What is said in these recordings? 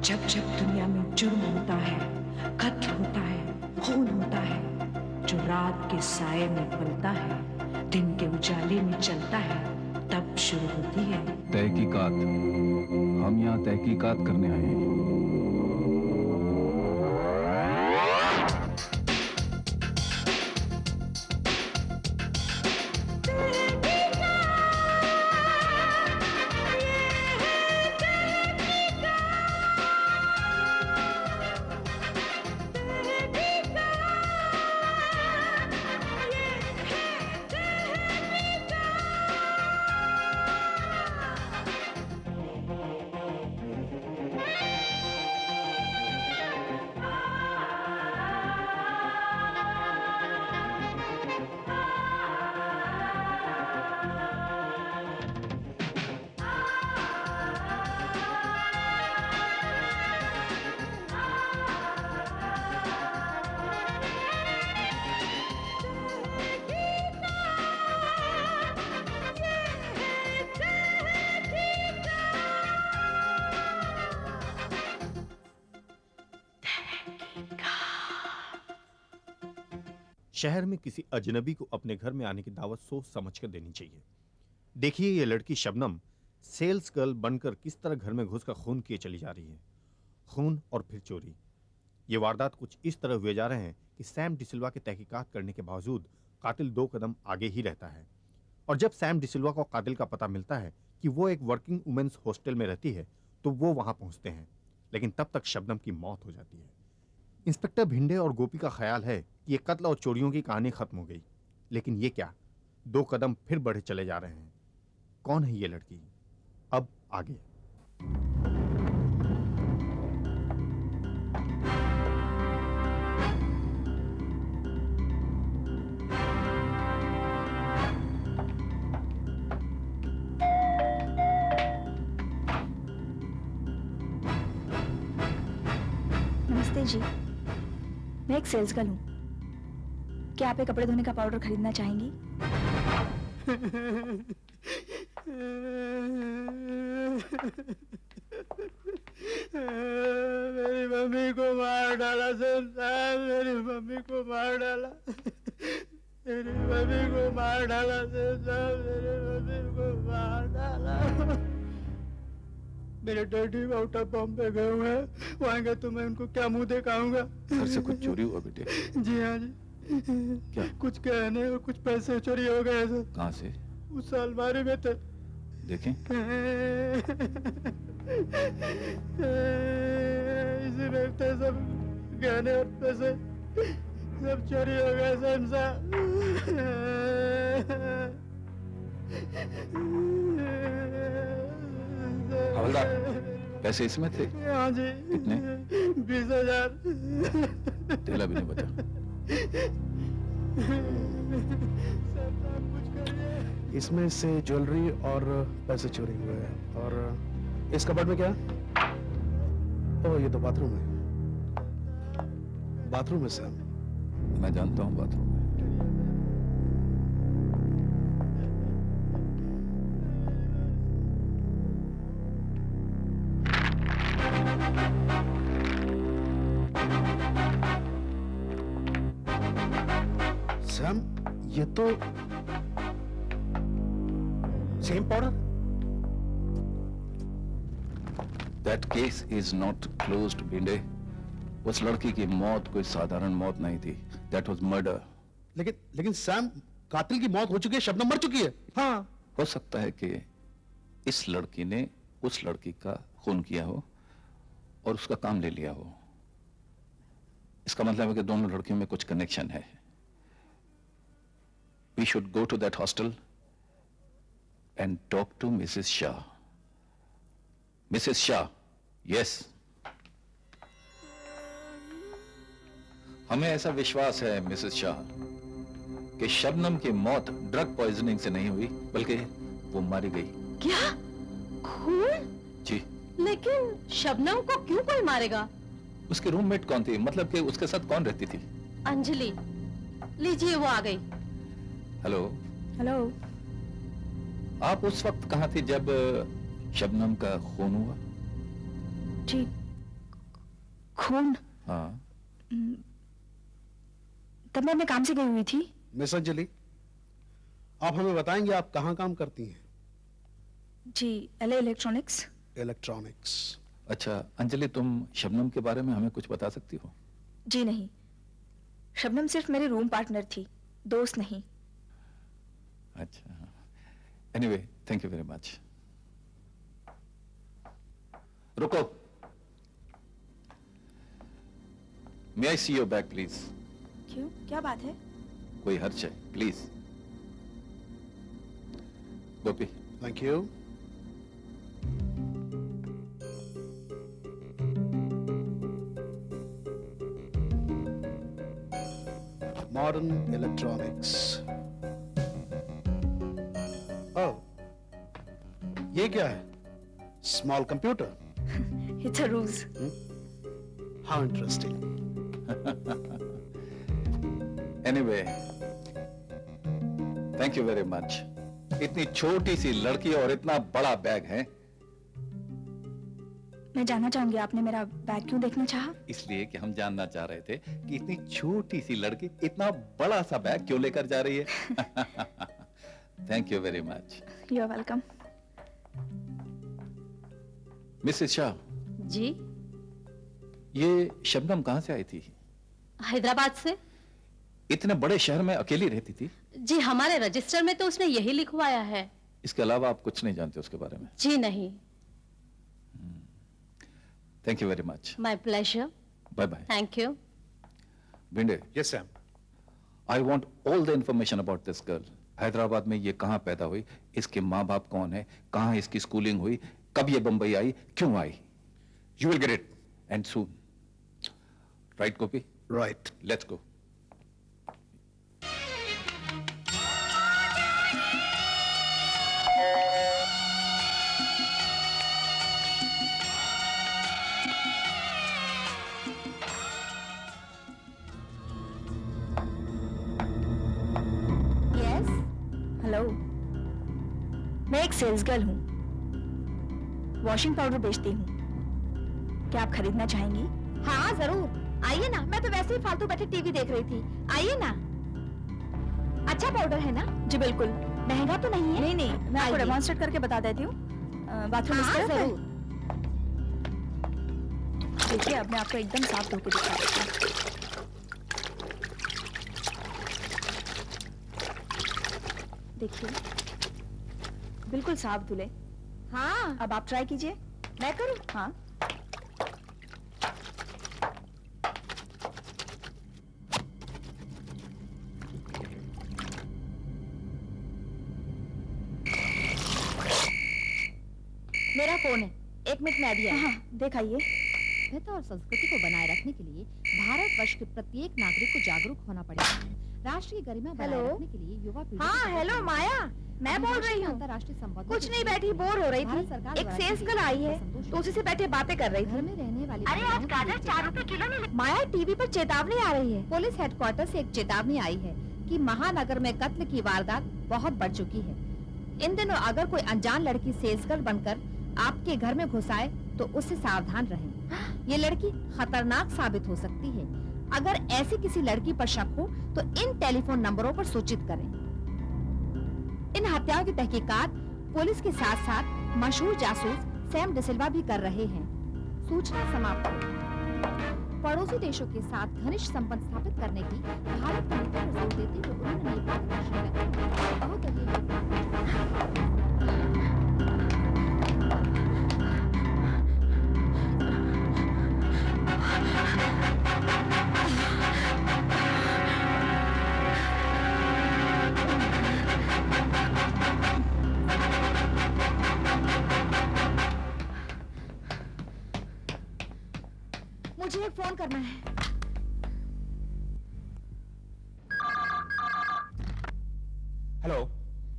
जब जब दुनिया में जुर्म होता है, कत्ल होता है, खून होता है, जो रात के साये में पलता है, दिन के उजाले में चलता है, तब शुरू होती है तहकीकात। हम यहाँ तहकीकात करने आए हैं। शहर में किसी अजनबी को अपने घर में आने की दावत सोच समझ कर देनी चाहिए। देखिए ये लड़की शबनम सेल्स गर्ल बनकर किस तरह घर में घुसकर खून किए चली जा रही है। खून और फिर चोरी। ये वारदात कुछ इस तरह हुए जा रहे हैं कि सैम डिसिल्वा के तहकीकात करने के बावजूद कातिल 2 कदम आगे ही रहता है। और जब सैम डिसिल्वा को कातिल का पता मिलता है कि वो एक वर्किंग वुमेन्स हॉस्टल में रहती है तो वो वहां पहुंचते हैं, लेकिन तब तक शबनम की मौत हो जाती है। इंस्पेक्टर भिंडे और गोपी का ख्याल है कि ये कत्ल और चोरियों की कहानी खत्म हो गई, लेकिन ये क्या, 2 कदम फिर बढ़े चले जा रहे हैं। कौन है ये लड़की? अब आगे। नमस्ते जी, मैं एक सेल्स गर्ल हूँ। क्या आप एक कपड़े धोने का पाउडर खरीदना चाहेंगी? मेरी मम्मी को मार डाला साहब, मेरी मम्मी को मार डाला, मेरी मम्मी को मार डाला साहब, मेरी मम्मी को मार डाला। मेरे डैडी आउट ऑफ बॉम्बे गए हुए हैं, वो आएंगे तो मैं उनको क्या मुंह दिखाऊंगा। घर से कुछ चोरी हुआ बेटे? जी हाँ जी। क्या? कुछ गहने और कुछ पैसे चोरी हो गए सर। कहाँ से? उस अलमारी में थे। देखें। इसी में थे सब गहने और पैसे, सब चोरी हो गए सैम साहब। हवलदार, पैसे इसमें थे? हाँ जी। कितने? 20,000। तेला भी नहीं बचा। इसमें से ज्वेलरी और पैसे चोरी हुए हैं। और इस कबर्ड में क्या? ओह, ये तो बाथरूम है। बाथरूम है सर। मैं जानता हूँ बाथरूम में। सैम, ये तो same powder. That case is not closed, Bhinde. उस लड़की की मौत कोई साधारण मौत नहीं थी। That was murder। लेकिन सैम, कातिल की मौत हो चुकी है, शबनम मर चुकी है। हाँ, हो सकता है कि इस लड़की ने उस लड़की का खून किया हो और उसका काम ले लिया हो। इसका मतलब है कि दोनों लड़कियों में कुछ कनेक्शन है। We should go to that hostel and talk to Mrs. Shah. Mrs. Shah, yes. हमें ऐसा विश्वास है मिसेस शाह कि शबनम की मौत ड्रग पॉइजनिंग से नहीं हुई, बल्कि वो मारी गई। क्या? खून? जी। लेकिन शबनम को क्यों कोई मारेगा? उसकी रूममेट कौन थी? मतलब कि उसके साथ कौन रहती थी? अंजलि। लीजिए, वो आ गई। हेलो। हेलो। आप उस वक्त कहाँ थे जब शबनम का खून हुआ? जी, खून? हाँ, तब मैं अपने काम से गई हुई थी। मिस अंजलि, आप हमें बताएंगे आप कहाँ काम करती हैं? जी, LA इलेक्ट्रॉनिक्स। इलेक्ट्रॉनिक्स। अच्छा अंजलि, तुम शबनम के बारे में हमें कुछ बता सकती हो? जी नहीं, शबनम सिर्फ मेरी रूम पार्टनर थी, दोस्त नहीं। अच्छा, anyway thank you very much. रुको, may I see your bag please? क्यों, क्या बात है? कोई हर्ज है? Please. Gopi, thank you. Modern electronics. Oh, ये क्या है? Small computer. It's a ruse. How interesting. Anyway thank you very much. इतनी छोटी सी लड़की और इतना बड़ा बैग है। मैं जानना चाहूंगी आपने मेरा बैग क्यों देखना चाहा? इसलिए कि हम जानना चाह रहे थे कि इतनी छोटी सी लड़की इतना बड़ा सा बैग क्यों लेकर जा रही है। Thank you very much. You are welcome. Mrs Shah, जी, ये शबनम कहां से आई थी? हैदराबाद से। इतने बड़े शहर में अकेली रहती थी? जी, हमारे रजिस्टर में तो उसने यही लिखवाया है। इसके अलावा आप कुछ नहीं जानते उसके बारे में? जी नहीं। Thank you very much. My pleasure. Bye bye. Thank you. Bhinde, yes Sam. I want all the information about this girl. Hyderabad में ये कहां पैदा हुई, इसके माँ बाप कौन है, कहां इसकी स्कूलिंग हुई, कब ये बंबई आई, क्यों आई? You will get it and soon. Right copy? Right. Let's go. Yes, hello. मैं एक सेल्स गर्ल हूँ, वॉशिंग पाउडर बेचती हूँ। क्या आप खरीदना चाहेंगी? हाँ जरूर, आइए ना। मैं तो वैसे ही फालतू बैठे टीवी देख रही थी। आइए ना। अच्छा पाउडर है ना? जी बिल्कुल। महंगा तो नहीं है? नहीं नहीं, मैं आपको आइए। डेमोन्स्ट्रेट करके बता देती हूँ। बाथरूम इस हाँ तरफ है। जरूर। देखिए, अब मैं आपको एकदम साफ धो के दिखा देती हूँ। देखिए, बिल्कुल साफ धुले। हाँ, अब आप ट्राई कीजिए। मैं करूँ? हाँ। मेरा फोन है, 1 मिनट में अभी हाँ, दिखाइए। सभ्यता और संस्कृति को बनाए रखने के लिए भारतवर्ष के प्रत्येक नागरिक को जागरूक होना पड़ेगा। राष्ट्रीय गरिमा बनाए हेलो? रखने के लिए युवा पीढ़ी हाँ को हेलो माया, मैं बोल रही हूँ। अंतर्राष्ट्रीय संबंधों कुछ के नहीं, लिए बैठी बोर हो रही भारत थी। सरकार एक द्वारा सेल्स की गर्ल गई आई है, संतोष तो उसी से बैठे बातें कर रही घर थी। में रहने वाली अरे आज महिलाओं के गाजर लिए 4 रुपए किलो मिले। माया, टीवी पर चेतावनी आ रही है। पुलिस हेडक्वार्टर से एक चेतावनी आई है कि महानगर में कत्ल की वारदात बहुत बढ़ चुकी है। इन दिनों अगर कोई अनजान लड़की सेल्स गर्ल बनकर आपके घर में घुस आए तो उससे सावधान रहें। ये लड़की खतरनाक साबित हो सकती है। अगर ऐसी किसी लड़की पर शक हो तो इन टेलीफोन नंबरों पर सूचित करें। इन हत्याओं की तहकीकात पुलिस के साथ साथ मशहूर जासूस सैम डिसिल्वा भी कर रहे हैं। सूचना समाप्त हुई। पड़ोसी देशों के साथ घनिष्ठ संबंध स्थापित करने की भारत की नीति पर जोर देते हुए उन्होंने नेपाल का श्रीलंका बहुत अधिक मुझे एक फोन करना है। Hello.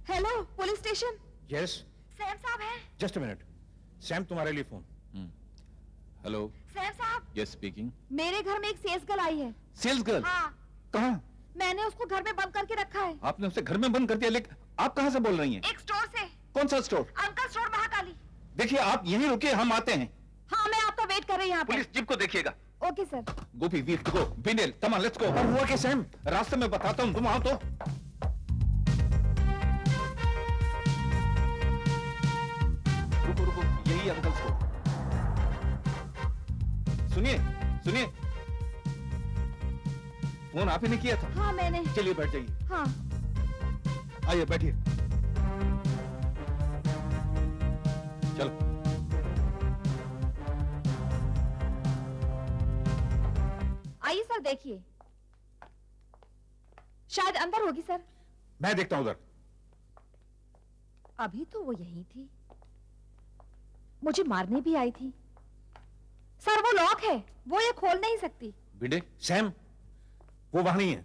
Hello, police station. Yes, Sam साहब हैं? Just a minute. सैम, तुम्हारे लिए फोन। हेलो, सैम साहब, यस स्पीकिंग। मेरे घर में एक सेल्स गर्ल आई है। Sales girl? हाँ, कहाँ? मैंने उसको घर में बंद करके रखा है। आपने उसे घर में बंद कर दिया, लेकिन आप कहाँ से बोल रही हैं? एक स्टोर से। कौन सा स्टोर? Uncle store, Mahakali. देखिए आप यहीं रुकिए, हम आते हैं। हाँ, मैं आपका वेट कर रही हूँ यहाँ पे। पुलिस जीप को देखिएगा। Okay sir. Gopi we have to go. Bindel come on let's go. और हुआ क्या सैम? रास्ते में बताता हूँ, तुम आओ तो। रुको रुको, यही अंकल को। सुनिए सुनिए, फोन आप ही ने किया था? हाँ मैंने। चलिए बैठ जाइए। हाँ। आइए बैठिए। चलो। आइए सर देखिए, शायद अंदर होगी सर। मैं देखता हूं उधर। अभी तो वो यहीं थी, मुझे मारने भी आई थी। सर वो लॉक है, वो ये खोल नहीं सकती। भिंडे, सैम, वो वहां नहीं है।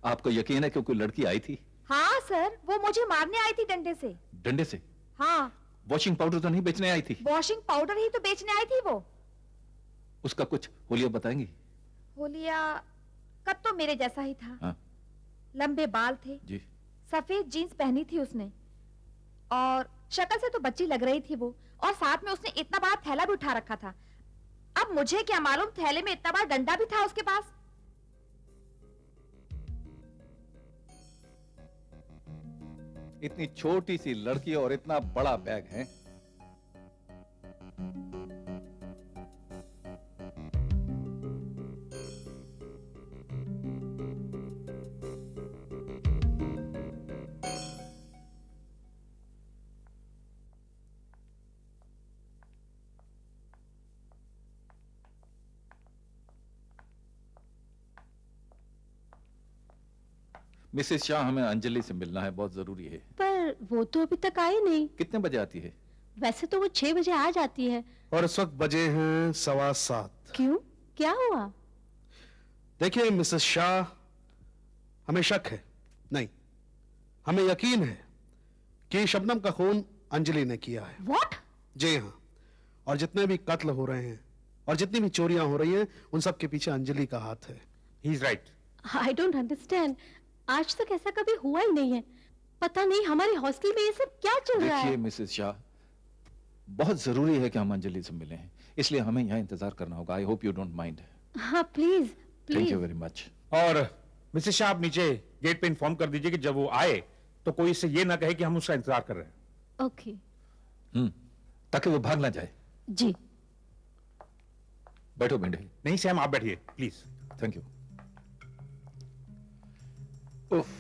आपको यकीन है कि कोई लड़की आई थी? हाँ सर, वो मुझे मारने आई थी डंडे से। डंडे से? हाँ। वॉशिंग पाउडर तो नहीं बेचने आई थी? वॉशिंग पाउडर ही तो बेचने आई थी वो। उसका कुछ होलिया बताएंगी? होलिया कद तो मेरे जैसा ही था। हाँ। लंबे बाल थे जी। सफेद जीन्स पहनी थी उसने, और शक्ल से तो बच्ची लग रही थी वो, और साथ में उसने इतना बड़ा थैला भी उठा रखा था। अब मुझे क्या मालूम थैले में इतना बड़ा डंडा भी था उसके पास। इतनी छोटी सी लड़की और इतना बड़ा बैग है। मिसेस शाह, हमें अंजलि से मिलना है, बहुत जरूरी है। पर वो तो अभी तक आई नहीं। कितने बजे आती है? वैसे तो वो 6 बजे आ जाती है। और इस वक्त बजे हैं 7:15। क्यों, क्या हुआ? देखिए मिसेस शाह, हमें शक है, नहीं, हमें यकीन है कि शबनम का खून अंजलि ने किया है। What? जी हाँ, और जितने भी कत्ल हो रहे हैं और जितनी भी चोरियां हो रही हैं, उन सब के पीछे अंजलि का हाथ है। He is right. I don't understand. आज तक ऐसा कभी हुआ ही नहीं है। पता नहीं हमारे हॉस्टल में ये सब क्या चल रहा देखिए है। मिसेस शाह, बहुत जरूरी है कि हम अंजलि से मिलें, इसलिए हमें यहाँ इंतजार करना होगा। I hope you don't mind. हाँ please thank please. You very much. और मिसेस शाह, आप नीचे गेट पे इन्फॉर्म कर दीजिए कि जब वो आए तो कोई इससे ये ना कहे कि हम उसका इंतजार कर रहे हैं। ओके। ताकि वो भाग ना जाए। जी। बैठो भिंडे। नहीं सैम, आप बैठिए प्लीज। Thank you. उफ।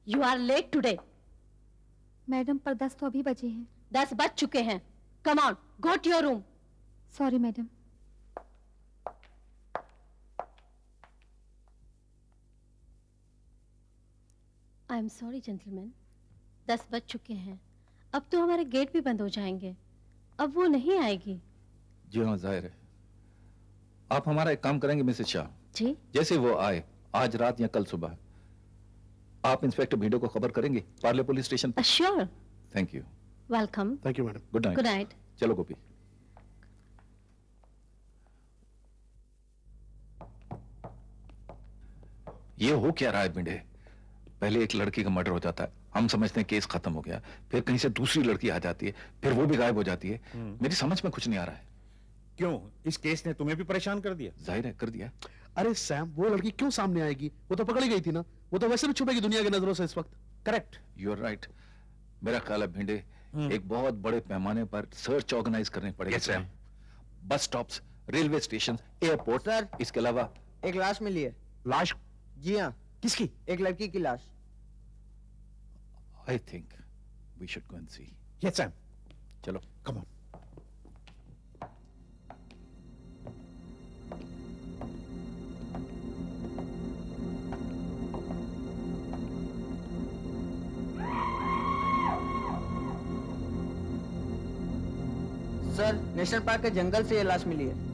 You are late today. Madam पर 10 तो अभी बजे हैं। 10 बज चुके हैं। Come on, go to your room. Sorry madam. I am sorry gentlemen. 10 बज चुके हैं। अब तो हमारे गेट भी बंद हो जाएंगे। अब वो नहीं आएगी। जी हाँ, जाहिर है। आप हमारा एक काम करेंगे मिसेस शाह? जी। जैसे वो आए, आज रात या कल सुबह, आप इंस्पेक्टर भिंडो को खबर करेंगे पार्ले पुलिस स्टेशन पर? Sure. Thank you. Welcome. Thank you madam. Good night. Good night. चलो गोपी। ये हो क्या रहा है भिंडे? पहले एक लड़की का मर्डर हो जाता है, हम समझते हैं केस खत्म हो गया, फिर कहीं से दूसरी लड़की आ जाती है, फिर वो भी गायब हो जाती है। मेरी समझ में कुछ नहीं आ रहा है। क्यों, इस केस ने तुम्हें भी परेशान कर दिया? जाहिर है कर दिया। अरे सैम, वो लड़की क्यों सामने आएगी? वो तो पकड़ी गई थी ना, वो तो वैसे भी छुपेगी दुनिया की नजरों से इस वक्त। करेक्ट। You are right. मेरा ख्याल है भिंडे, एक बहुत बड़े पैमाने पर सर्च ऑर्गेनाइज करनी पड़ेगी। Yes, sir. Bus stops, railway station, airport, sir. इसके अलावा एक लाश मिली है। लाश? जी हाँ, किसकी? एक लड़की की लाश। I think we should go and see. Yes Sam, चलो। Come on. Sir, national park के जंगल से ये लाश मिली है।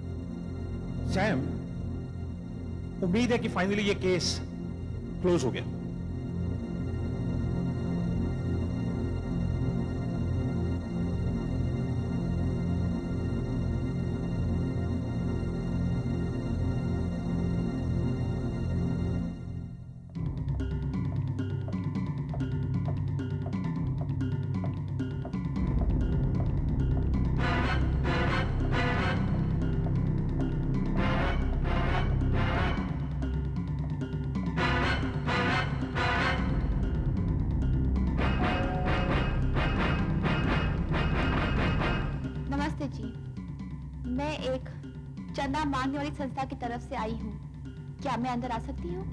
सैम, उम्मीद है कि फाइनली ये केस क्लोज हो गया। नमस्ते जी, मैं एक चंदा मांगने वाली संस्था की तरफ से आई हूँ। क्या मैं अंदर आ सकती हूँ?